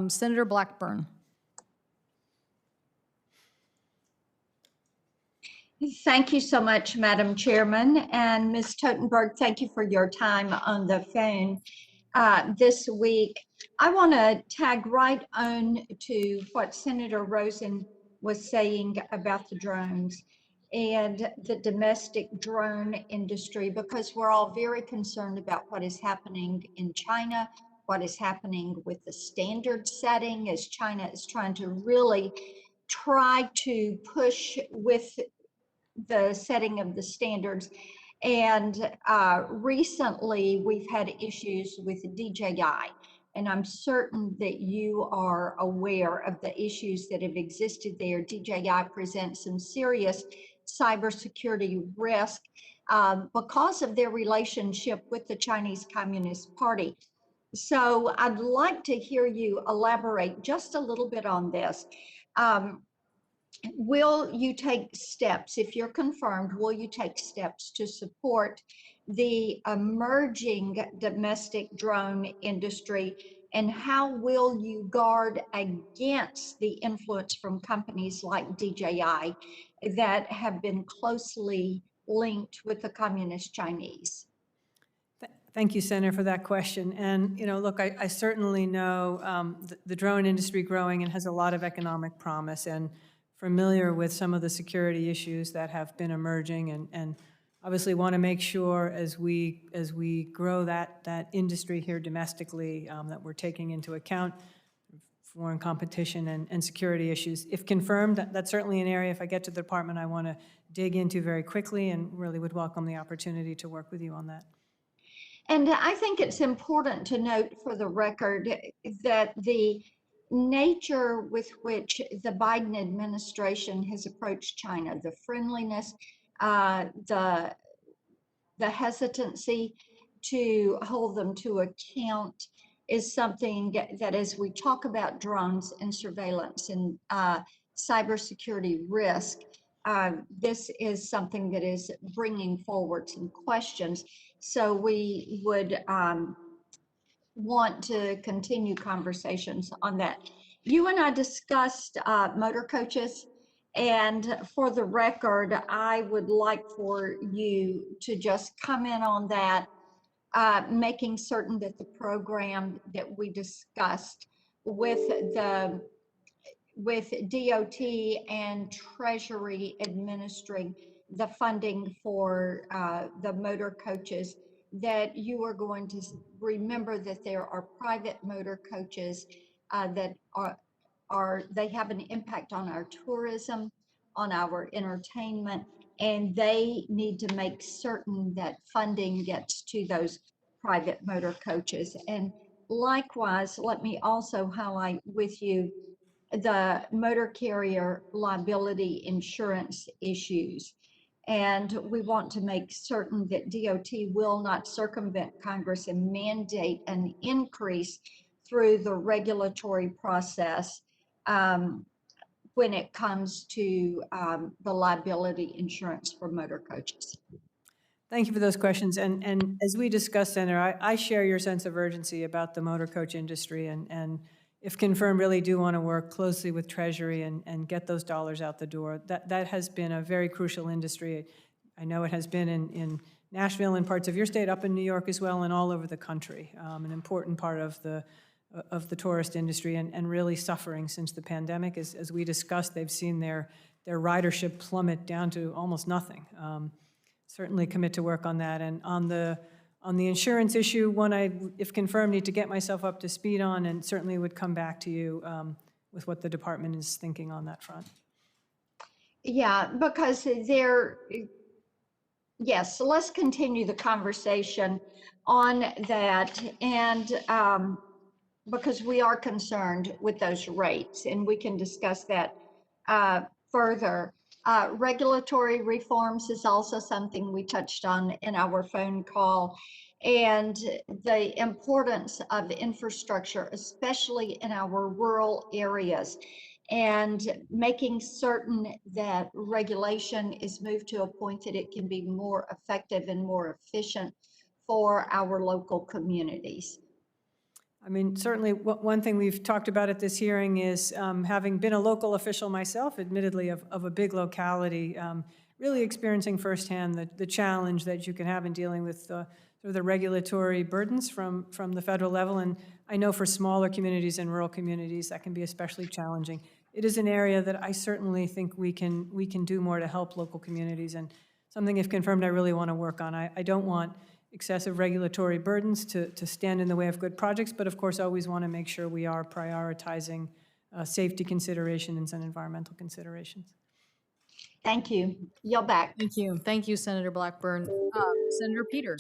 Senator Blackburn. Thank you so much, Madam Chairman. And Ms. Totenberg, thank you for your time on the phone this week. I want to tag right on to what Senator Rosen was saying about the drones and the domestic drone industry, because we're all very concerned about what is happening in China, what is happening with the standard setting as China is trying to really try to push with the setting of the standards. And recently we've had issues with DJI, and I'm certain that you are aware of the issues that have existed there. DJI presents some serious cybersecurity risk because of their relationship with the Chinese Communist Party. So I'd like to hear you elaborate just a little bit on this. Will you take steps, if you're confirmed, will you take steps to support the emerging domestic drone industry? And how will you guard against the influence from companies like DJI that have been closely linked with the Communist Chinese? Thank you, Senator, for that question. And, look, I certainly know the drone industry growing and has a lot of economic promise, and familiar with some of the security issues that have been emerging, and obviously want to make sure as we grow that industry here domestically that we're taking into account foreign competition and security issues. If confirmed, that's certainly an area, if I get to the department, I want to dig into very quickly, and really would welcome the opportunity to work with you on that. And I think it's important to note for the record that the nature with which the Biden administration has approached China, the friendliness, the hesitancy to hold them to account, is something that as we talk about drones and surveillance and cybersecurity risk, this is something that is bringing forward some questions. So we would want to continue conversations on that. You and I discussed motor coaches, and for the record, I would like for you to just comment on that, making certain that the program that we discussed with DOT and Treasury administering the funding for the motor coaches, that you are going to remember that there are private motor coaches that they have an impact on our tourism, on our entertainment, and they need to make certain that funding gets to those private motor coaches. And likewise, let me also highlight with you the motor carrier liability insurance issues. And we want to make certain that DOT will not circumvent Congress and mandate an increase through the regulatory process when it comes to the liability insurance for motor coaches. Thank you for those questions. And as we discussed, Senator, I share your sense of urgency about the motor coach industry, and if confirmed, really do want to work closely with Treasury and get those dollars out the door. That has been a very crucial industry. I know it has been in Nashville and parts of your state, up in New York as well, and all over the country. An important part of the tourist industry, and really suffering since the pandemic. As we discussed, they've seen their ridership plummet down to almost nothing. Certainly commit to work on that. And on the insurance issue, one I, if confirmed, need to get myself up to speed on, and certainly would come back to you with what the department is thinking on that front. Yeah, because yes, so let's continue the conversation on that. And because we are concerned with those rates, and we can discuss that further. Regulatory reforms is also something we touched on in our phone call, and the importance of infrastructure, especially in our rural areas, and making certain that regulation is moved to a point that it can be more effective and more efficient for our local communities. I mean, certainly, one thing we've talked about at this hearing is, having been a local official myself, admittedly of a big locality, really experiencing firsthand the challenge that you can have in dealing with sort of the regulatory burdens from the federal level. And I know for smaller communities and rural communities, that can be especially challenging. It is an area that I certainly think we can do more to help local communities, and something, if confirmed, I really want to work on. I don't want excessive regulatory burdens to stand in the way of good projects, but of course always want to make sure we are prioritizing safety considerations and environmental considerations. Thank you. Yield back. Thank you. Thank you, Senator Blackburn. Senator Peters.